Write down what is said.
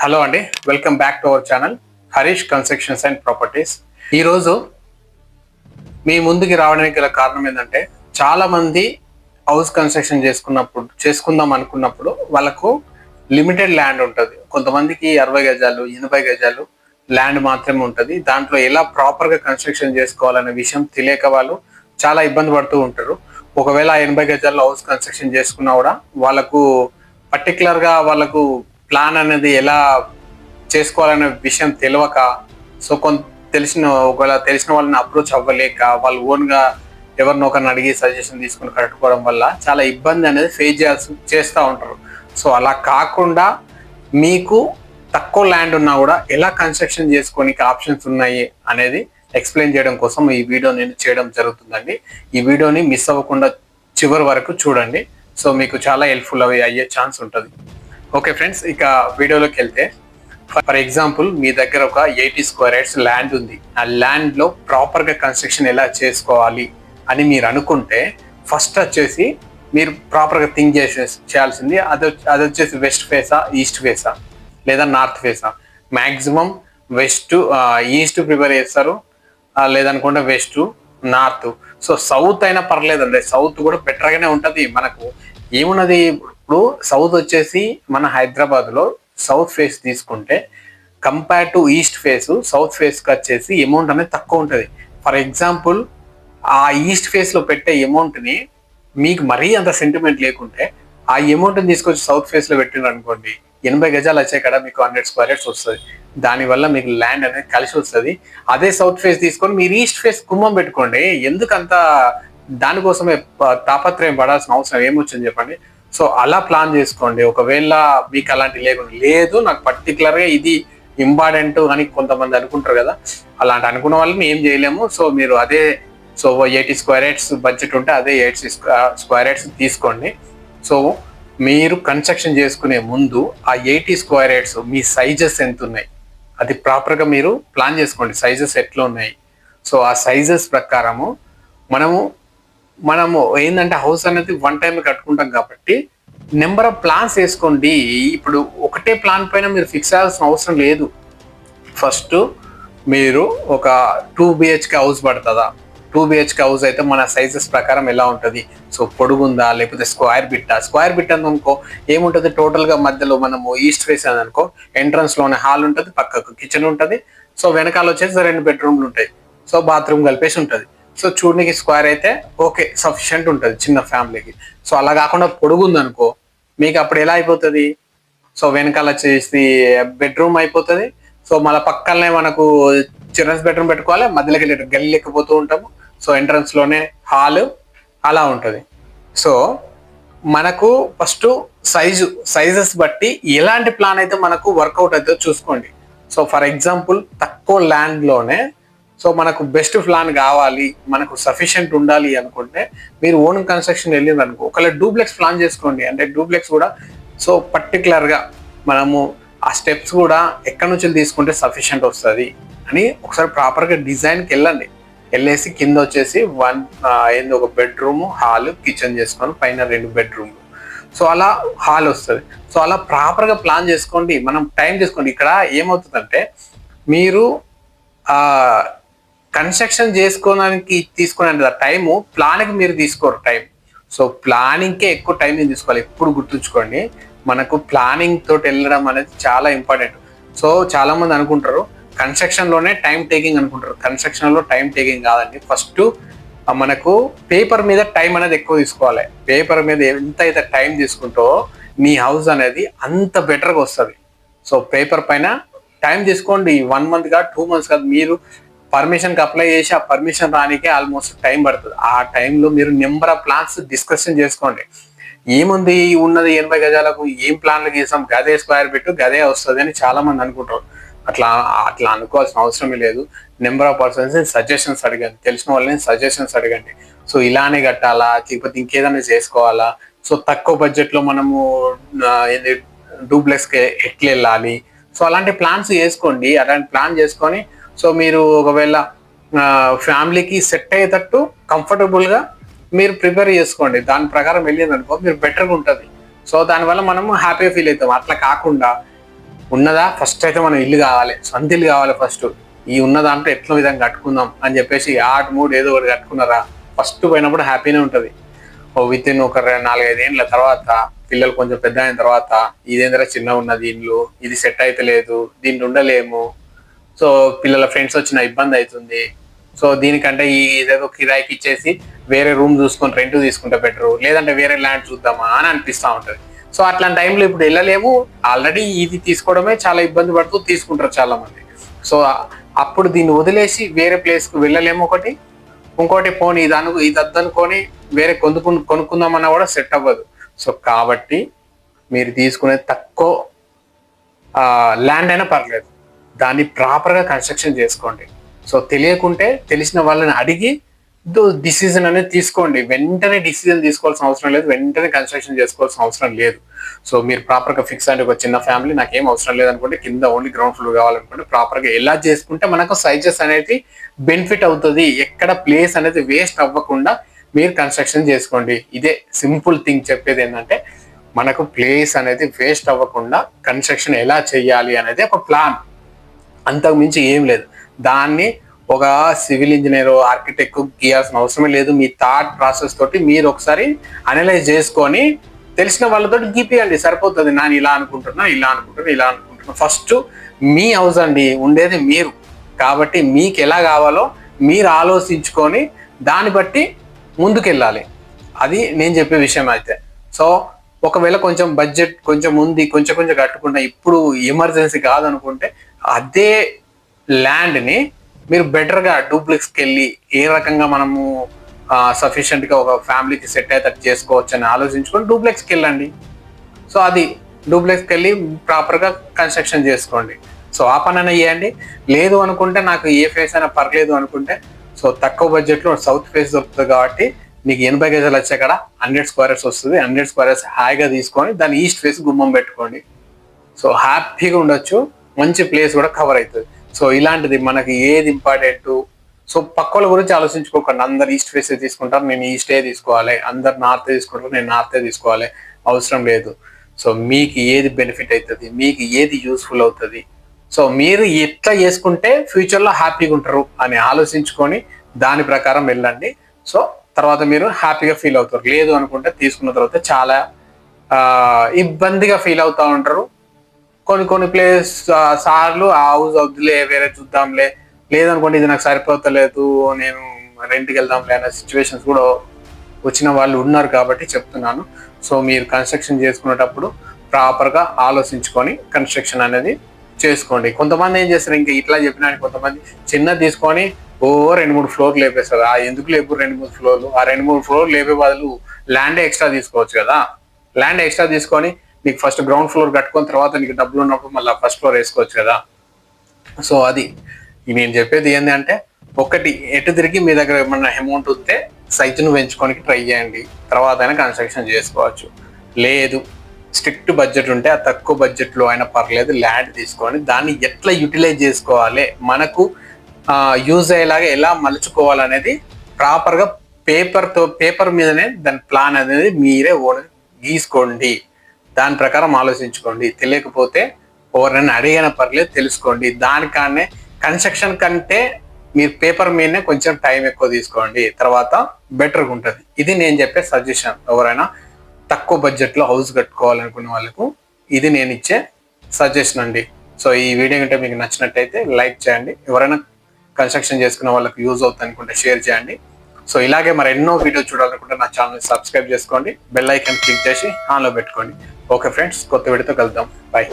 Hello అండి, welcome back to our channel Harish constructions and properties. ఈరోజు మీ ముందుకి రావడానికి గల కారణం ఏంటంటే, చాలా మంది హౌస్ కన్స్ట్రక్షన్ చేసుకుందాం అనుకున్నప్పుడు వాళ్ళకు లిమిటెడ్ ల్యాండ్ ఉంటుంది. కొంతమందికి 60 గజాలు 80 గజాలు ల్యాండ్ మాత్రమే ఉంటుంది. దాంట్లో ఎలా ప్రాపర్గా కన్స్ట్రక్షన్ చేసుకోవాలనే విషయం తెలియక వాళ్ళు చాలా ఇబ్బంది పడుతూ ఉంటారు. ఒకవేళ 80 గజాల్లో హౌస్ కన్స్ట్రక్షన్ చేసుకున్నా కూడా వాళ్ళకు పర్టికులర్గా వాళ్ళకు ప్లాన్ అనేది ఎలా చేసుకోవాలనే విషయం తెలియక, సో ఒకవేళ తెలిసిన వాళ్ళని అప్రోచ్ అవ్వలేక వాళ్ళు ఓన్గా ఎవరినో ఒకరిని అడిగి సజెషన్ తీసుకుని కట్టుకోవడం వల్ల చాలా ఇబ్బంది అనేది ఫేస్ చేస్తూ ఉంటారు. సో అలా కాకుండా మీకు తక్కువ ల్యాండ్ ఉన్నా కూడా ఎలా కన్స్ట్రక్షన్ చేసుకోనికి ఆప్షన్స్ ఉన్నాయి అనేది ఎక్స్ప్లెయిన్ చేయడం కోసం ఈ వీడియో నేను చేయడం జరుగుతుందండి. ఈ వీడియోని మిస్ అవ్వకుండా చివరి వరకు చూడండి. సో మీకు చాలా హెల్ప్ఫుల్ అయ్యే ఛాన్స్ ఉంటుంది. ఓకే ఫ్రెండ్స్, ఇక వీడియోలోకి వెళ్తే, ఫర్ ఎగ్జాంపుల్ మీ దగ్గర ఒక 80 స్క్వేర్ యార్డ్స్ ల్యాండ్ ఉంది. ఆ ల్యాండ్లో ప్రాపర్గా కన్స్ట్రక్షన్ ఎలా చేసుకోవాలి అని మీరు అనుకుంటే, ఫస్ట్ వచ్చేసి మీరు ప్రాపర్గా థింక్ చేయాల్సింది అది వచ్చేసి వెస్ట్ ఫేసా, ఈస్ట్ ఫేసా లేదా నార్త్ ఫేసా. మ్యాక్సిమం ఈస్ట్ ప్రిపేర్ చేస్తారు, లేదనుకుంటే వెస్ట్, నార్త్. సో సౌత్ అయినా పర్లేదండి, సౌత్ కూడా బెటర్గానే ఉంటుంది. మనకు ఏమున్నది, ఇప్పుడు సౌత్ వచ్చేసి మన హైదరాబాద్లో సౌత్ ఫేస్ తీసుకుంటే compare to east face, south ఫేస్కి వచ్చేసి అమౌంట్ అనేది తక్కువ ఉంటుంది. ఫర్ ఎగ్జాంపుల్ ఆ ఈస్ట్ ఫేస్లో పెట్టే అమౌంట్ని మీకు మరీ అంత సెంటిమెంట్ లేకుంటే ఆ అమౌంట్ని తీసుకొచ్చి సౌత్ ఫేస్లో పెట్టినారు అనుకోండి, 80 గజాలు వచ్చాయి కదా, మీకు 100 స్క్వేర్ యార్డ్స్ వస్తుంది. దానివల్ల మీకు ల్యాండ్ అనేది కలిసి వస్తుంది. అదే సౌత్ ఫేస్ తీసుకొని మీరు ఈస్ట్ ఫేస్ కుమ్మం పెట్టుకోండి. ఎందుకంత దానికోసమే తాపత్రయం పడాల్సిన అవసరం ఏమొచ్చింది చెప్పండి. సో అలా ప్లాన్ చేసుకోండి. ఒకవేళ మీకు అలాంటి లేదు నాకు పర్టికులర్గా ఇది ఇంపార్టెంట్ అని కొంతమంది అనుకుంటారు కదా, అలాంటి అనుకున్న వాళ్ళని ఏం చేయలేము. సో మీరు అదే 80 స్క్వేర్ యార్డ్స్ బడ్జెట్ ఉంటే అదే 80 స్క్వేర్ యార్డ్స్ తీసుకోండి. సో మీరు కన్స్ట్రక్షన్ చేసుకునే ముందు ఆ 80 స్క్వేర్ యార్డ్స్ మీ సైజెస్ ఎంత ఉన్నాయి అది ప్రాపర్గా మీరు ప్లాన్ చేసుకోండి. సైజెస్ ఎట్లా ఉన్నాయి, సో ఆ సైజెస్ ప్రకారము మనము ఏంటంటే హౌస్ అనేది వన్ టైం కట్టుకుంటాం కాబట్టి నెంబర్ ఆఫ్ ప్లాన్స్ వేసుకోండి. ఇప్పుడు ఒకటే ప్లాన్ పైన మీరు ఫిక్స్ అవ్వాల్సిన అవసరం లేదు. ఫస్ట్ మీరు ఒక 2 BHK హౌస్ పడుతుందా, 2 BHK హౌస్ అయితే మన సైజెస్ ప్రకారం ఎలా ఉంటుంది, సో పొడుగుందా లేకపోతే స్క్వేర్ బిట్ అనుకో ఏముంటుంది, టోటల్గా మధ్యలో మనము ఈస్ట్ ఫేస్ అని అనుకో, ఎంట్రన్స్లోనే హాల్ ఉంటుంది, పక్కకు కిచెన్ ఉంటుంది, సో వెనకాల వచ్చేసి 2 బెడ్రూమ్లు ఉంటాయి, సో బాత్రూమ్ కలిపేసి ఉంటుంది. సో చూడడానికి స్క్వేర్ అయితే ఓకే, సఫిషియెంట్ ఉంటుంది చిన్న ఫ్యామిలీకి. సో అలా కాకుండా పొడుగుంది అనుకో, మీకు అప్పుడు ఎలా అయిపోతుంది, సో వెనకాల వచ్చేసి బెడ్రూమ్ అయిపోతుంది. సో మళ్ళీ పక్కనే మనకు చిల్డ్రన్స్ బెడ్రూమ్ పెట్టుకోవాలి, మధ్యలోకి గల్లీ ఎక్కిపోతూ ఉంటాము. సో ఎంట్రన్స్లోనే హాల్ అలా ఉంటుంది. సో మనకు ఫస్ట్ సైజెస్ బట్టి ఎలాంటి ప్లాన్ అయితే మనకు వర్కౌట్ అవుతుందో చూసుకోండి. సో ఫర్ ఎగ్జాంపుల్ తక్కువ ల్యాండ్లోనే సో మనకు బెస్ట్ ప్లాన్ కావాలి, మనకు సఫిషియెంట్ ఉండాలి అనుకుంటే మీరు ఓన్ కన్స్ట్రక్షన్ వెళ్ళింది అనుకో, ఒకవేళ డూప్లెక్స్ ప్లాన్ చేసుకోండి. అంటే డూప్లెక్స్ కూడా సో పర్టికులర్గా మనము ఆ స్టెప్స్ కూడా ఎక్కడి నుంచి తీసుకుంటే సఫిషియెంట్ వస్తుంది అని ఒకసారి ప్రాపర్గా డిజైన్కి వెళ్ళేసి కింద వచ్చేసి ఒక బెడ్రూమ్, హాల్, కిచెన్ చేసుకొని పైన 2 బెడ్రూమ్లు, సో అలా హాల్ వస్తుంది. సో అలా ప్రాపర్గా ప్లాన్ చేసుకోండి. మనం టైం తీసుకోండి. ఇక్కడ ఏమవుతుందంటే మీరు కన్స్ట్రక్షన్ చేసుకోవడానికి తీసుకునే టైము ప్లాన్కి మీరు తీసుకోరు టైం. సో ప్లానింగ్కే ఎక్కువ టైం తీసుకోవాలి. ఎప్పుడు గుర్తుంచుకోండి, మనకు ప్లానింగ్ తోటి వెళ్ళడం అనేది చాలా ఇంపార్టెంట్. సో చాలా మంది అనుకుంటారు కన్స్ట్రక్షన్లోనే టైం టేకింగ్ అనుకుంటారు. కన్స్ట్రక్షన్లో టైం టేకింగ్ కాదండి. ఫస్ట్ మనకు పేపర్ మీద టైం అనేది ఎక్కువ తీసుకోవాలి. పేపర్ మీద ఎంత అయితే టైం తీసుకుంటో మీ హౌస్ అనేది అంత బెటర్గా వస్తుంది. సో పేపర్ పైన టైం తీసుకోండి. 1 month కాదు, 2 months కాదు. మీరు పర్మిషన్కి అప్లై చేసి ఆ పర్మిషన్ రానికే ఆల్మోస్ట్ టైం పడుతుంది. ఆ టైంలో మీరు నెంబర్ ఆఫ్ ప్లాన్స్ డిస్కషన్ చేసుకోండి. ఏముంది ఉన్నది 80 గజాలకు ఏం ప్లాన్లు గీసాం, గదే స్క్వేర్ బిట్ గదే వస్తుంది అని చాలా మంది అనుకుంటారు. అట్లా అనుకోవాల్సిన అవసరమే లేదు. నెంబర్ ఆఫ్ పర్సన్స్ సజెషన్స్ అడగండి, తెలిసిన వాళ్ళని సజెషన్స్ అడగండి. సో ఇలానే కట్టాలా లేకపోతే ఇంకేదైనా చేసుకోవాలా, సో తక్కువ బడ్జెట్లో మనము డూప్లెక్స్కి ఎట్లా వెళ్ళాలి, సో అలాంటి ప్లాన్స్ చేసుకోండి. అలాంటి ప్లాన్ చేసుకొని సో మీరు ఒకవేళ ఫ్యామిలీకి సెట్ అయ్యేటట్టు కంఫర్టబుల్గా మీరు ప్రిపేర్ చేసుకోండి. దాని ప్రకారం వెళ్ళింది అనుకో మీరు బెటర్గా ఉంటుంది. సో దానివల్ల మనము హ్యాపీగా ఫీల్ అవుతాం. అట్లా కాకుండా ఉన్నదా ఫస్ట్ అయితే మనం ఇల్లు కావాలి, సొంత ఇల్లు కావాలి. ఫస్ట్ ఈ ఉన్న దాంట్లో ఎట్లా విధంగా కట్టుకుందాం అని చెప్పేసి ఆట మూడు ఏదో ఒకటి కట్టుకున్నారా, ఫస్ట్ పోయినప్పుడు హ్యాపీనే ఉంటుంది. విత్ ఇన్ ఒక 4-5 ఏళ్ళ తర్వాత పిల్లలు కొంచెం పెద్ద అయిన తర్వాత ఇదేంద్రా చిన్న ఉన్నది ఇల్లు, ఇది సెట్ అయితే లేదు, దీంట్లో ఉండలేము, సో పిల్లల ఫ్రెండ్స్ వచ్చిన ఇబ్బంది అవుతుంది, సో దీనికంటే ఇదేదో కిరాయికి ఇచ్చేసి వేరే రూమ్ చూసుకొని రెంట్ తీసుకుంటే బెటరు, లేదంటే వేరే ల్యాండ్ చూద్దామా అని అనిపిస్తూ ఉంటుంది. సో అట్లాంటి టైంలో ఇప్పుడు వెళ్ళలేము, ఆల్రెడీ ఇది తీసుకోవడమే చాలా ఇబ్బంది పడుతూ తీసుకుంటారు చాలా మంది. సో అప్పుడు దీన్ని వదిలేసి వేరే ప్లేస్కి వెళ్ళలేము. ఇంకోటి పోనీ ఇది అద్దనుకొని వేరే కొనుక్కుందామన్నా కూడా సెట్ అవ్వదు. సో కాబట్టి మీరు తీసుకునే తక్కువ ల్యాండ్ అయినా పర్లేదు, దాన్ని ప్రాపర్గా కన్స్ట్రక్షన్ చేసుకోండి. సో తెలియకుంటే తెలిసిన వాళ్ళని అడిగి డిసిజన్ అనేది తీసుకోండి. వెంటనే డిసిజన్ తీసుకోవాల్సిన అవసరం లేదు, వెంటనే కన్స్ట్రక్షన్ చేసుకోవాల్సిన అవసరం లేదు. సో మీరు ప్రాపర్గా ఫిక్స్ అంటే ఒక చిన్న ఫ్యామిలీ నాకేం అవసరం లేదనుకుంటే, కింద ఓన్లీ గ్రౌండ్ ఫ్లోర్ కావాలనుకుంటే ప్రాపర్గా ఎలా చేసుకుంటే మనకు సైజెస్ అనేది బెనిఫిట్ అవుతుంది, ఎక్కడ ప్లేస్ అనేది వేస్ట్ అవ్వకుండా మీరు కన్స్ట్రక్షన్ చేసుకోండి. ఇదే సింపుల్ థింగ్ చెప్పేది ఏంటంటే, మనకు ప్లేస్ అనేది వేస్ట్ అవ్వకుండా కన్స్ట్రక్షన్ ఎలా చేయాలి అనేది ఒక ప్లాన్, అంతకు మించి ఏం లేదు. దాన్ని ఒక సివిల్ ఇంజనీర్ ఆర్కిటెక్ట్ గీయాల్సిన అవసరమే లేదు. మీ థాట్ ప్రాసెస్ తోటి మీరు ఒకసారి అనలైజ్ చేసుకొని తెలిసిన వాళ్ళతో గీపియండి, సరిపోతుంది. నేను ఇలా అనుకుంటున్నా. ఫస్ట్ మీ హౌస్ అండి, ఉండేది మీరు కాబట్టి మీకు ఎలా కావాలో మీరు ఆలోచించుకొని దాన్ని బట్టి ముందుకెళ్ళాలి. అది నేను చెప్పే విషయం అయితే. సో ఒకవేళ కొంచెం బడ్జెట్ కొంచెం ఉంది, కొంచెం కట్టుకుంటా, ఇప్పుడు ఎమర్జెన్సీ కాదనుకుంటే అదే ల్యాండ్ని మీరు బెటర్గా డూప్లెక్స్కి వెళ్ళి ఏ రకంగా మనము సఫిషియెంట్గా ఒక ఫ్యామిలీకి సెట్ అయ్యేటట్టు చేసుకోవచ్చు అని ఆలోచించుకొని డూప్లెక్స్కి వెళ్ళండి. సో అది డూప్లెక్స్కి వెళ్ళి ప్రాపర్గా కన్స్ట్రక్షన్ చేసుకోండి. సో ఆ పని చేయండి. లేదు అనుకుంటే నాకు ఏ ఫేస్ అయినా పర్లేదు అనుకుంటే, సో తక్కువ బడ్జెట్లో సౌత్ ఫేస్ దొరుకుతుంది కాబట్టి నీకు 80 గజాలు వచ్చే కాడ 100 స్క్వేర్ యార్డ్స్ వస్తుంది. 100 స్క్వేర్ యార్డ్స్ హాయిగా తీసుకొని దాన్ని ఈస్ట్ ఫేస్ గుమ్మం పెట్టుకోండి. సో హ్యాపీగా ఉండొచ్చు, మంచి ప్లేస్ కూడా కవర్ అవుతుంది. సో ఇలాంటిది మనకి ఏది ఇంపార్టెంట్, సో పక్కల గురించి ఆలోచించుకోకండి. అందరు ఈస్ట్ ఫేస్ తీసుకుంటారు, నేను ఈస్టే తీసుకోవాలి, అందరు నార్త్ తీసుకుంటారు, నేను నార్తే తీసుకోవాలి, అవసరం లేదు. సో మీకు ఏది బెనిఫిట్ అవుతుంది, మీకు ఏది యూస్ఫుల్ అవుతుంది, సో మీరు ఎట్లా చేసుకుంటే ఫ్యూచర్లో హ్యాపీగా ఉంటారు అని ఆలోచించుకొని దాని ప్రకారం వెళ్ళండి. సో తర్వాత మీరు హ్యాపీగా ఫీల్ అవుతారు. లేదు అనుకుంటే తీసుకున్న తర్వాత చాలా ఇబ్బందిగా ఫీల్ అవుతూ ఉంటారు. కొన్ని ప్లేస్ సార్లు ఆ హౌస్ వద్దులే వేరే చూద్దాంలే, లేదనుకోండి ఇది నాకు సరిపోతలేదు నేను రెంట్కి వెళ్దాంలే అనే సిచ్యువేషన్స్ కూడా వచ్చిన వాళ్ళు ఉన్నారు కాబట్టి చెప్తున్నాను. సో మీరు కన్స్ట్రక్షన్ చేసుకునేటప్పుడు ప్రాపర్గా ఆలోచించుకొని కన్స్ట్రక్షన్ అనేది చేసుకోండి. కొంతమంది ఏం చేస్తారు, ఇంకా ఇట్లా చెప్పినా కొంతమంది చిన్నది తీసుకొని 2-3 ఫ్లోర్లు లేపేస్తారు. ఎందుకు లేపు 2-3 ఫ్లోర్లు? ఆ 2-3 ఫ్లోర్లు లేపే బదులు ల్యాండ్ ఎక్స్ట్రా తీసుకోవచ్చు కదా. ల్యాండ్ ఎక్స్ట్రా తీసుకొని నీకు ఫస్ట్ గ్రౌండ్ ఫ్లోర్ కట్టుకొని తర్వాత నీకు డబ్బులు ఉన్నప్పుడు మళ్ళీ ఫస్ట్ ఫ్లోర్ వేసుకోవచ్చు కదా. సో అది నేను చెప్పేది ఏంటి అంటే, ఒకటి ఎటు తిరిగి మీ దగ్గర ఏమన్నా అమౌంట్ ఉంటే సైజును పెంచుకోనికి ట్రై చేయండి, తర్వాత అయినా కన్స్ట్రక్షన్ చేసుకోవచ్చు. లేదు స్ట్రిక్ట్ బడ్జెట్ ఉంటే ఆ తక్కువ బడ్జెట్లో అయినా పర్లేదు ల్యాండ్ తీసుకొని దాన్ని ఎట్లా యూటిలైజ్ చేసుకోవాలి, మనకు యూజ్ అయ్యేలాగా ఎలా మలుచుకోవాలనేది ప్రాపర్గా పేపర్ మీదనే దాని ప్లాన్ అనేది మీరే గీసుకోండి, దాని ప్రకారం ఆలోచించుకోండి. తెలియకపోతే ఎవరైనా అడిగినా పర్లేదు తెలుసుకోండి. దానికానే కన్స్ట్రక్షన్ కంటే మీరు పేపర్ మీదనే కొంచెం టైం ఎక్కువ తీసుకోండి, తర్వాత బెటర్గా ఉంటుంది. ఇది నేను చెప్పే సజెషన్. ఎవరైనా తక్కువ బడ్జెట్లో హౌస్ కట్టుకోవాలనుకునే వాళ్ళకు ఇది నేను ఇచ్చే సజెషన్ అండి. సో ఈ వీడియో కంటే మీకు నచ్చినట్టయితే లైక్ చేయండి. ఎవరైనా కన్స్ట్రక్షన్ చేసుకున్న వాళ్ళకి యూజ్ అవుతుంది అనుకుంటే షేర్ చేయండి. సో ఇలాగే మరి ఎన్నో వీడియో చూడాలనుకుంటే నా ఛానల్ సబ్స్క్రైబ్ చేసుకోండి, బెల్ ఐకాన్ క్లిక్ చేసి ఆన్లో పెట్టుకోండి. ఓకే ఫ్రెండ్స్, కొత్త వీడియోతో కలుద్దాం. బాయ్.